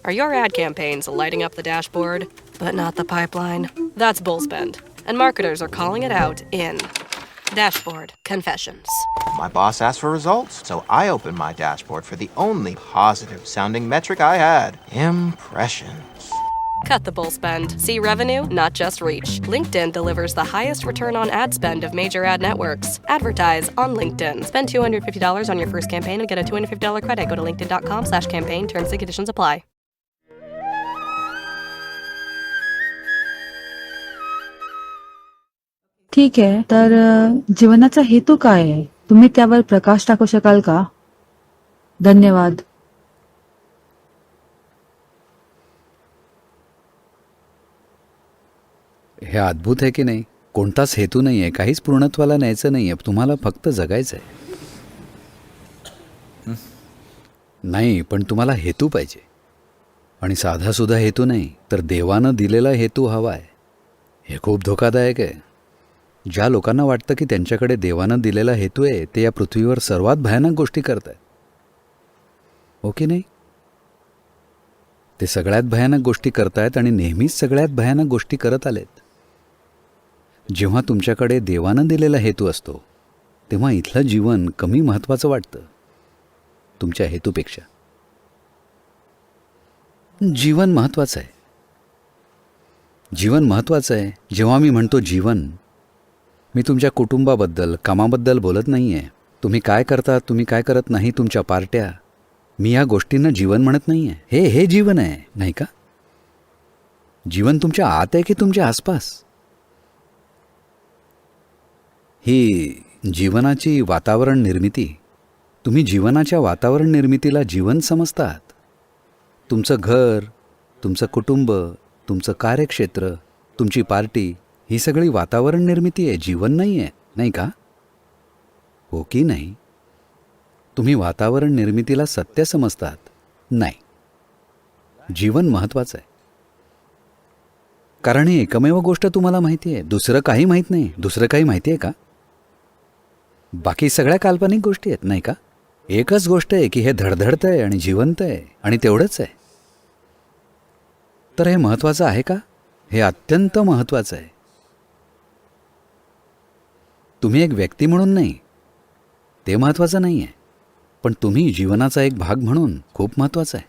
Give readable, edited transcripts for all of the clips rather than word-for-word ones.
Are your ad campaigns lighting up the dashboard, but not the pipeline? That's Bullspend, and marketers are calling it out in Dashboard Confessions. My boss asked for results, so I opened my dashboard for the only positive-sounding metric I had: impressions. Cut the bull spend. See revenue, not just reach. LinkedIn delivers the highest return on ad spend of major ad networks. Advertise on LinkedIn. Spend $250 on your first campaign and get a $250 credit. Go to linkedin.com/campaign. Terms and conditions apply. ठीक आहे, तर जीवनाचा हेतू काय आहे? तुम्ही त्यावर प्रकाश टाकू शकाल का? धन्यवाद. हे अद्भुत आहे की नाही? कोणताच हेतू नाही आहे, काहीच पूर्णत्वाला न्यायचं नाही आहे, तुम्हाला फक्त जगायचं आहे. नाही, पण तुम्हाला हेतू पाहिजे, आणि साधासुद्धा हेतू नाही, तर देवानं दिलेला हेतू हवा आहे. हे खूप धोकादायक आहे. ज्या लोकांना वाटतं की त्यांच्याकडे देवानं दिलेला हेतू आहे, ते या पृथ्वीवर सर्वात भयानक गोष्टी करत आहेत, हो की नाही? ते सगळ्यात भयानक गोष्टी करतायत आणि नेहमीच सगळ्यात भयानक गोष्टी करत आलेत. जेव्हा तुमच्याकडे देवानं दिलेला हेतू असतो, तेव्हा इथलं जीवन कमी महत्त्वाचं वाटतं तुमच्या हेतूपेक्षा. जीवन महत्त्वाचं आहे. जीवन महत्त्वाचं आहे. जेव्हा मी म्हणतो जीवन, मी तुमच्या कुटुंबाबद्दल, कामाबद्दल बोलत नाही आहे. तुम्ही काय करता, तुम्ही काय करत नाही, तुमच्या पार्ट्या, मी या गोष्टींना जीवन म्हणत नाही आहे. हे जीवन आहे, नाही का? जीवन तुमच्या आत आहे की तुमच्या आसपास? ही जीवनाची वातावरण निर्मिती. तुम्ही जीवनाच्या वातावरण निर्मितीला जीवन समजतात. तुमचं घर, तुमचं कुटुंब, तुमचं कार्यक्षेत्र, तुमची पार्टी, ही सगळी वातावरण निर्मिती आहे, जीवन नाही आहे, नाही का? हो की नाही? तुम्ही वातावरण निर्मितीला सत्य समजतात? नाही. जीवन महत्त्वाचं आहे. कारण ही एकमेव गोष्ट तुम्हाला माहिती आहे. दुसरं काही माहीत नाही. दुसरं काही माहिती आहे का? बाकी सगळ्या काल्पनिक गोष्टी आहेत, नाही का? एकच गोष्ट आहे की हे धडधडतं आहे आणि जिवंत आहे, आणि तेवढंच आहे. तर हे महत्त्वाचं आहे का? हे अत्यंत महत्त्वाचं आहे. तुम्ही एक व्यक्ती म्हणून नाही, ते महत्त्वाचं नाही आहे, पण तुम्ही जीवनाचा एक भाग म्हणून खूप महत्त्वाचा आहे.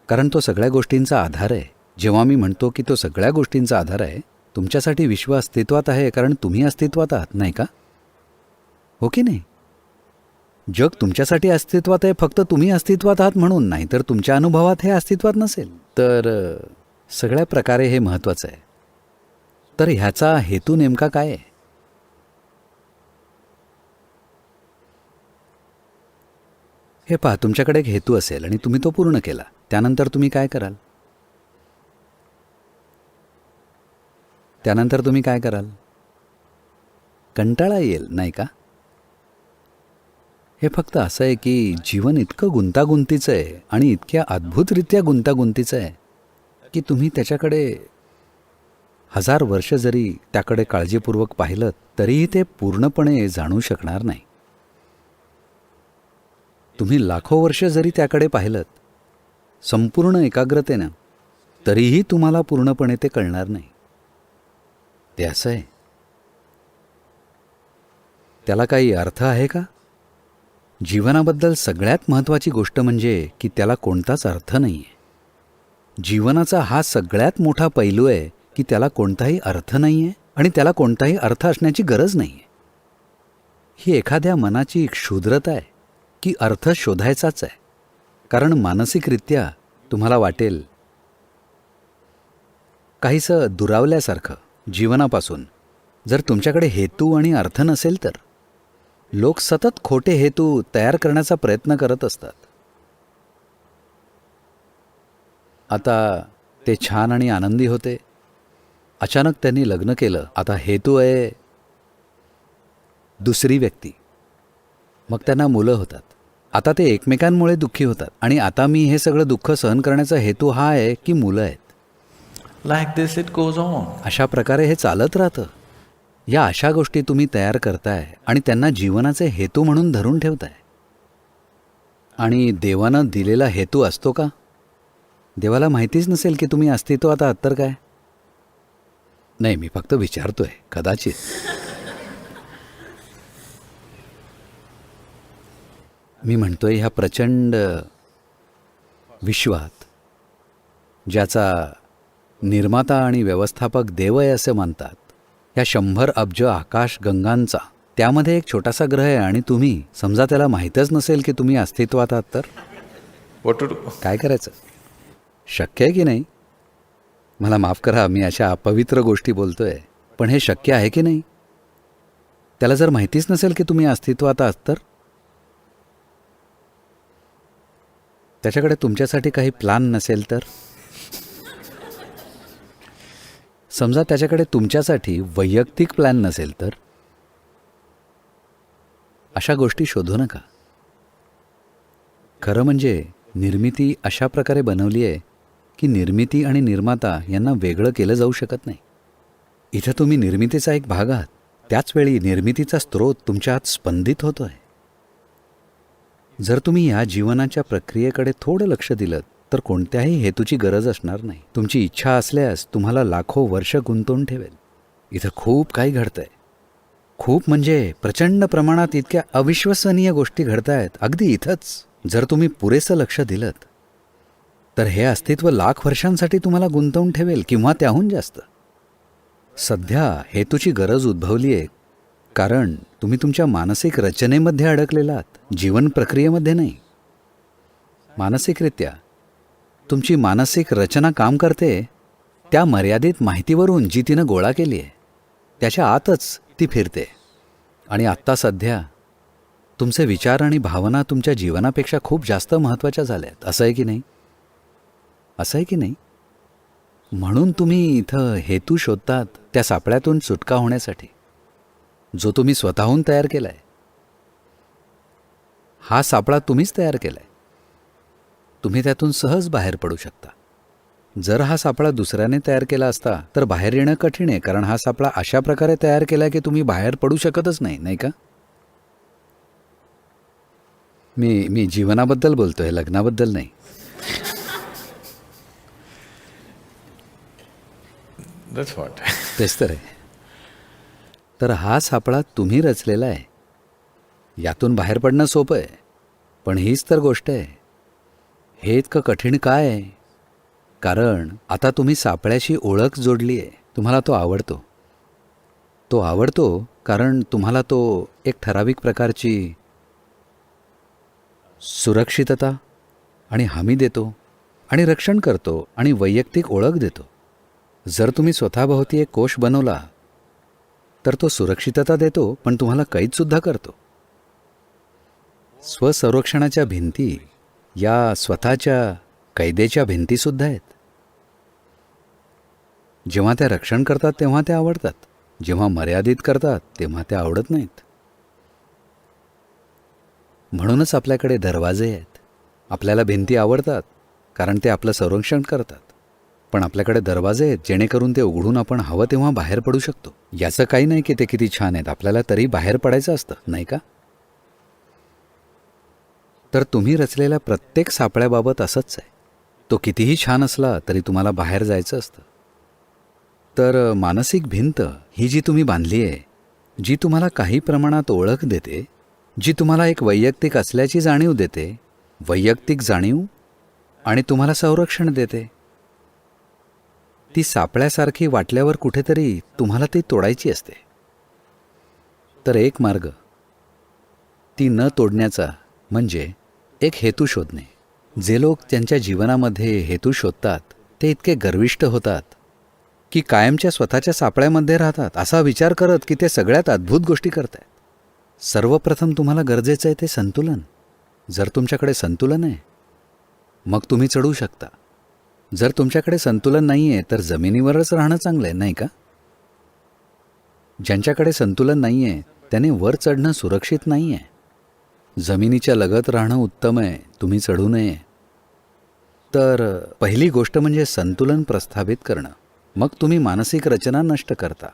कारण तो सगळ्या गोष्टींचा आधार आहे. जेव्हा मी म्हणतो की तो सगळ्या गोष्टींचा आधार आहे, तुमच्यासाठी विश्व अस्तित्वात आहे कारण तुम्ही अस्तित्वात आहात, नाही का? हो की नाही? जग तुमच्यासाठी अस्तित्वात आहे फक्त तुम्ही अस्तित्वात आहात म्हणून, नाही तर तुमच्या अनुभवात हे अस्तित्वात नसेल. तर सगळ्या प्रकारे हे महत्त्वाचं आहे. तर ह्याचा हेतू नेमका काय आहे? हे पहा, तुमच्याकडे एक हेतू असेल आणि तुम्ही तो पूर्ण केला, त्यानंतर तुम्ही काय कराल? त्यानंतर तुम्ही काय कराल? कंटाळा येईल, नाही का? हे फक्त असं आहे की जीवन इतकं गुंतागुंतीचं आहे आणि इतक्या अद्भुतरित्या गुंतागुंतीचं आहे की तुम्ही त्याच्याकडे 1000 वर्ष जरी त्याकडे काळजीपूर्वक पाहिलं तरीही ते पूर्णपणे जाणू शकणार नाही. तुम्ही लाखो वर्ष जरी त्याकडे पाहिलं संपूर्ण एकाग्रतेनं, तरीही तुम्हाला पूर्णपणे ते कळणार नाही. ते असं आहे. त्याला काही अर्थ आहे का? जीवनाबद्दल सगळ्यात महत्त्वाची गोष्ट म्हणजे की त्याला कोणताच अर्थ नाही आहे. जीवनाचा हा सगळ्यात मोठा पैलू आहे की त्याला कोणताही अर्थ नाही आहे आणि त्याला कोणताही अर्थ असण्याची गरज नाही आहे. ही एखाद्या मनाची एक क्षुद्रता आहे की अर्थ शोधायचाच आहे. कारण मानसिकरित्या तुम्हाला वाटेल काहीसं दुरावल्यासारखं जीवनापासून. जर तुमच्याकडे हेतू आणि अर्थ नसेल तर लोक सतत खोटे हेतू तयार करण्याचा प्रयत्न करत असतात. आता ते छान आणि आनंदी होते, अचानक त्यांनी लग्न केलं, आता हेतू आहे दुसरी व्यक्ती, मग त्यांना मुलं होतात, आता ते एकमेकांमुळे दुःखी होतात, आणि आता मी हे सगळं दुःख सहन करण्याचा हेतू हा आहे की मुलं आहेत. Like this it goes on. अशा प्रकारे हे चालत राहतं. या अशा गोष्टी तुम्ही तयार करताय आणि त्यांना जीवनाचे हेतू म्हणून धरून ठेवताय. आणि देवानं दिलेला हेतू असतो का? देवाला माहितीच नसेल की तुम्ही अस्तित्वात आहात तर काय? नाही, मी फक्त विचारतोय, कदाचित. मी म्हणतोय ह्या प्रचंड विश्वात ज्याचा निर्माता आणि व्यवस्थापक देव आहे असे मानतात, या 100 अब्ज आकाश गंगांचा त्यामध्ये एक छोटासा ग्रह आहे आणि तुम्ही समजा त्याला माहीतच नसेल की तुम्ही अस्तित्वात आहात तर What to do? काय करायचं? शक्य आहे की नाही? मला माफ करा, मी अशा अपवित्र गोष्टी बोलतोय, पण हे शक्य आहे की नाही? त्याला जर माहितीच नसेल की तुम्ही अस्तित्वात आहात तर त्याच्याकडे तुमच्यासाठी काही प्लॅन नसेल तर समजा त्याच्याकडे तुमच्यासाठी वैयक्तिक प्लॅन नसेल तर अशा गोष्टी शोधू नका. खरं म्हणजे निर्मिती अशा प्रकारे बनवली आहे की निर्मिती आणि निर्माता यांना वेगळं केलं जाऊ शकत नाही. इथं तुम्ही निर्मितीचा एक भाग आहात, त्याचवेळी निर्मितीचा स्रोत तुमच्या आत स्पंदित होतोय. जर तुम्ही या जीवनाच्या प्रक्रियेकडे थोडं लक्ष दिलं तर कोणत्याही हेतूची गरज असणार नाही. तुमची इच्छा असल्यास तुम्हाला लाखो वर्ष गुंतवून ठेवेल. इथं खूप काही घडतंय, खूप म्हणजे प्रचंड प्रमाणात इतक्या अविश्वसनीय गोष्टी घडतायत अगदी इथंच. जर तुम्ही पुरेसं लक्ष दिलं तर हे अस्तित्व लाख वर्षांसाठी तुम्हाला गुंतवून ठेवेल किंवा त्याहून जास्त. सध्या हेतूची गरज उद्भवली आहे कारण तुम्ही तुमच्या मानसिक रचनेमध्ये अडकलेला आहात, जीवन प्रक्रियेमध्ये नाही. मानसिकरित्या तुमची मानसिक रचना काम करते त्या मर्यादित माहितीवरून जी तिनं गोळा केली आहे त्याच्या आतच ती फिरते. आणि आत्ता सध्या तुमचे विचार आणि भावना तुमच्या जीवनापेक्षा खूप जास्त महत्त्वाच्या झाल्या आहेत. असं आहे की नाही? असं आहे की नाही? म्हणून तुम्ही इथं हेतू शोधतात त्या सापळ्यातून सुटका होण्यासाठी जो तुम्ही स्वतःहून तयार केला आहे. हा सापळा तुम्हीच तयार केला आहे. तुम्ही त्यातून सहज बाहेर पडू शकता. जर हा सापळा दुसऱ्याने तयार केला असता तर बाहेर येणं कठीण आहे, कारण हा सापळा अशा प्रकारे तयार केला आहे की तुम्ही बाहेर पडू शकतच नाही, नाही का? मी जीवनाबद्दल बोलतोय, लग्नाबद्दल नाही. That's what. तेच तर आहे. तर हा सापळा तुम्ही रचलेला आहे. यातून बाहेर पडणं सोपं आहे, पण हीच तर गोष्ट आहे. हे इतकं कठीण काय आहे? कारण आता तुम्ही सापळ्याशी ओळख जोडली आहे. तुम्हाला तो आवडतो. तो आवडतो कारण तुम्हाला तो एक ठराविक प्रकारची सुरक्षितता आणि हमी देतो आणि रक्षण करतो आणि वैयक्तिक ओळख देतो. जर तुम्ही स्वतःभोवती एक कोश बनवला तर तो सुरक्षितता देतो, पण तुम्हाला कैदसुद्धा करतो. स्वसंरक्षणाच्या भिंती या स्वतःच्या कैदेच्या भिंतीसुद्धा आहेत. जेव्हा त्या रक्षण करतात तेव्हा त्या आवडतात, जेव्हा मर्यादित करतात तेव्हा त्या आवडत नाहीत. म्हणूनच आपल्याकडे दरवाजे आहेत. आपल्याला भिंती आवडतात कारण ते आपलं संरक्षण करतात, पण आपल्याकडे दरवाजे आहेत जेणेकरून ते उघडून आपण हवं तेव्हा बाहेर पडू शकतो. याचं काही नाही की ते किती छान आहेत, आपल्याला तरी बाहेर पडायचं असतं, नाही का? तर तुम्ही रचलेल्या प्रत्येक सापळ्याबाबत असंच आहे. तो कितीही छान असला तरी तुम्हाला बाहेर जायचं असतं. तर मानसिक भिंत ही जी तुम्ही बांधली आहे, जी तुम्हाला काही प्रमाणात ओळख देते, जी तुम्हाला एक वैयक्तिक असल्याची जाणीव देते, वैयक्तिक जाणीव आणि तुम्हाला संरक्षण देते, ती सापळ्यासारखी वाटल्यावर कुठेतरी तुम्हाला ती तोडायची असते. तर एक मार्ग ती न तोडण्याचा म्हणजे एक हेतू शोधणे. जे लोक त्यांच्या जीवनामध्ये हेतू शोधतात ते इतके गर्विष्ठ होतात की कायमच्या स्वतःच्या सापळ्यामध्ये राहतात, असा विचार करत की ते सगळ्यात अद्भुत गोष्टी करत आहेत. सर्वप्रथम तुम्हाला गरजेचं आहे ते संतुलन. जर तुमच्याकडे संतुलन आहे मग तुम्ही चढू शकता. जर तुमच्याकडे संतुलन नाही आहे तर जमिनीवरच राहणं चांगलं आहे, नाही का? ज्यांच्याकडे संतुलन नाही आहे त्याने वर चढणं सुरक्षित नाही आहे. जमिनीच्या लगत राहणं उत्तम आहे, तुम्ही चढू नये. तर पहिली गोष्ट म्हणजे संतुलन प्रस्थापित करणं. मग तुम्ही मानसिक रचना नष्ट करता.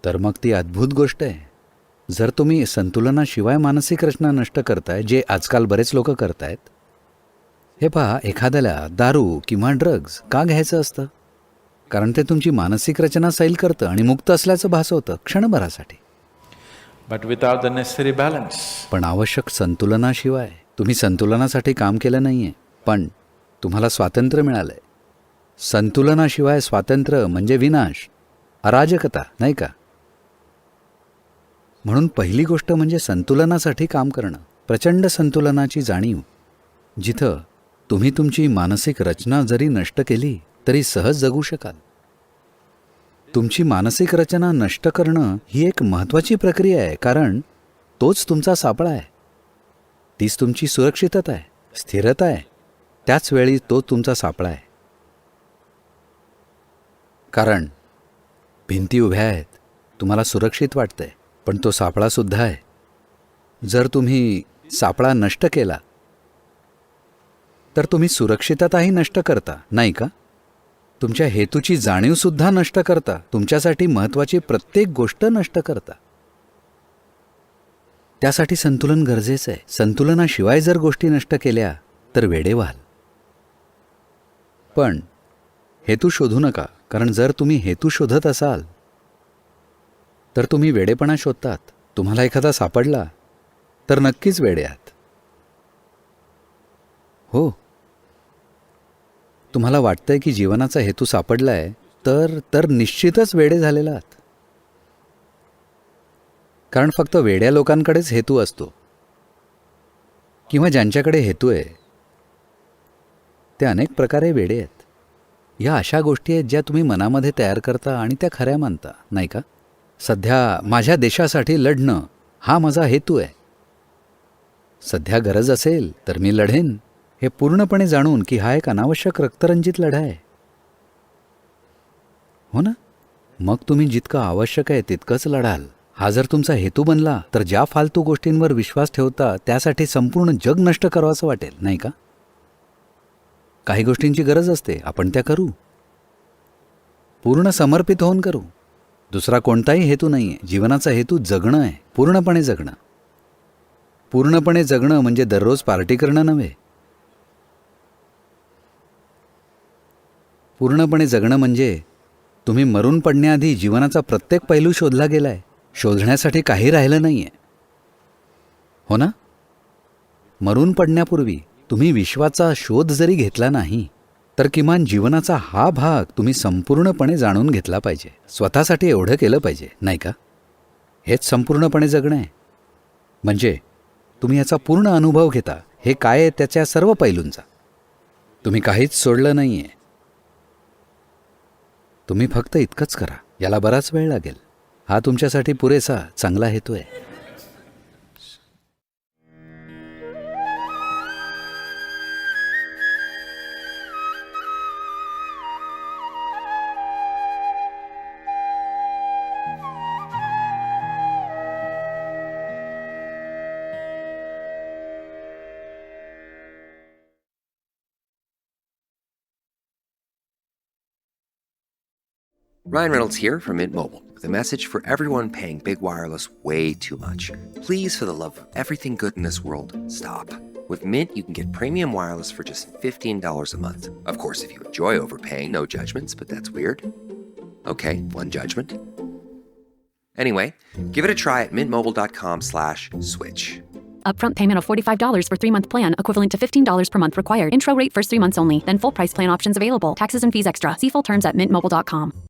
तर मग ती अद्भुत गोष्ट आहे. जर तुम्ही संतुलनाशिवाय मानसिक रचना नष्ट करताय, जे आजकाल बरेच लोक करतायत, हे पहा, एखाद्याला दारू किंवा ड्रग्ज का घ्यायचं असतं? कारण ते तुमची मानसिक रचना सैल करतं आणि मुक्त असल्याचं भासवतं क्षणभरासाठी. But without the necessary balance. पण आवश्यक संतुलनाशिवाय तुम्ही संतुलनासाठी काम केलं नाहीये, पण तुम्हाला स्वातंत्र्य मिळालंय. संतुलनाशिवाय स्वातंत्र्य म्हणजे विनाश, अराजकता, नाही का? म्हणून पहिली गोष्ट म्हणजे संतुलनासाठी काम करणं, प्रचंड संतुलनाची जाणीव, जिथं तुम्ही तुमची मानसिक रचना जरी नष्ट केली तरी सहज जगू शकाल. तुमची मानसिक रचना नष्ट करणं ही एक महत्त्वाची प्रक्रिया आहे, कारण तोच तुमचा सापळा आहे. तीच तुमची सुरक्षितता आहे, स्थिरता आहे. त्याच वेळी तो तुमचा सापळा आहे. कारण भिंती उभ्या आहेत, तुम्हाला सुरक्षित वाटतंय, पण तो सापळासुद्धा आहे. जर तुम्ही सापळा नष्ट केला तर तुम्ही सुरक्षितताही नष्ट करता, नाही का? तुमच्या हेतूची जाणीवसुद्धा नष्ट करता, तुमच्यासाठी महत्त्वाची प्रत्येक गोष्ट नष्ट करता. त्यासाठी संतुलन गरजेचं आहे. संतुलनाशिवाय जर गोष्टी नष्ट केल्या तर वेडे व्हाल. पण हेतू शोधू नका, कारण जर तुम्ही हेतू शोधत असाल तर तुम्ही वेडेपणा शोधतात. तुम्हाला एखादा सापडला तर नक्कीच वेडे आहात. हो, तुम्हाला वाटतंय की जीवनाचा हेतू सापडलाय तर निश्चितच वेडे झालेला आहात. कारण फक्त वेड्या लोकांकडेच हेतू असतो, किंवा ज्यांच्याकडे हेतू आहे ते अनेक प्रकारे वेडे आहेत. या अशा गोष्टी आहेत ज्या तुम्ही मनामध्ये तयार करता आणि त्या खऱ्या मानता, नाही का? सध्या माझ्या देशासाठी लढणं हा माझा हेतू आहे. सध्या गरज असेल तर मी लढेन, हे पूर्णपणे जाणून की हा एक अनावश्यक रक्तरंजित लढा आहे. हो ना? मग तुम्ही जितकं आवश्यक आहे तितकंच लढाल. हा जर तुमचा हेतू बनला तर ज्या फालतू गोष्टींवर विश्वास ठेवता त्यासाठी संपूर्ण जग नष्ट करावंसं वाटेल, नाही का? काही गोष्टींची गरज असते, आपण त्या करू. पूर्ण समर्पित होऊन करू. दुसरा कोणताही हेतू नाही आहे. जीवनाचा हेतू जगणं आहे, पूर्णपणे जगणं. पूर्णपणे जगणं म्हणजे दररोज पार्टी करणं नव्हे. पूर्णपणे जगणं म्हणजे तुम्ही मरून पडण्याआधी जीवनाचा प्रत्येक पैलू शोधला गेलाय. शोधण्यासाठी काही राहिलं नाहीये, हो ना? मरून पडण्यापूर्वी तुम्ही विश्वाचा शोध जरी घेतला नाही तर किमान जीवनाचा हा भाग तुम्ही संपूर्णपणे जाणून घेतला पाहिजे. स्वतःसाठी एवढं केलं पाहिजे, नाही का? हेच संपूर्णपणे जगणं आहे. म्हणजे तुम्ही याचा पूर्ण अनुभव घेता, हे काय आहे त्याच्या सर्व पैलूंचा. तुम्ही काहीच सोडलं नाही आहे. तुम्ही फक्त इतकंच करा. याला बराच वेळ लागेल. हा तुमच्यासाठी पुरेसा चांगला हेतू आहे. Ryan Reynolds here from Mint Mobile with a message for everyone paying big wireless way too much. Please, for the love of everything good in this world, stop. With Mint, you can get premium wireless for just $15 a month. Of course, if you enjoy overpaying, no judgments, but that's weird. Okay, one judgment. Anyway, give it a try at mintmobile.com/switch. Upfront payment of $45 for 3-month plan, equivalent to $15 per month required. Intro rate first 3 months only, then full price plan options available. Taxes and fees extra. See full terms at mintmobile.com.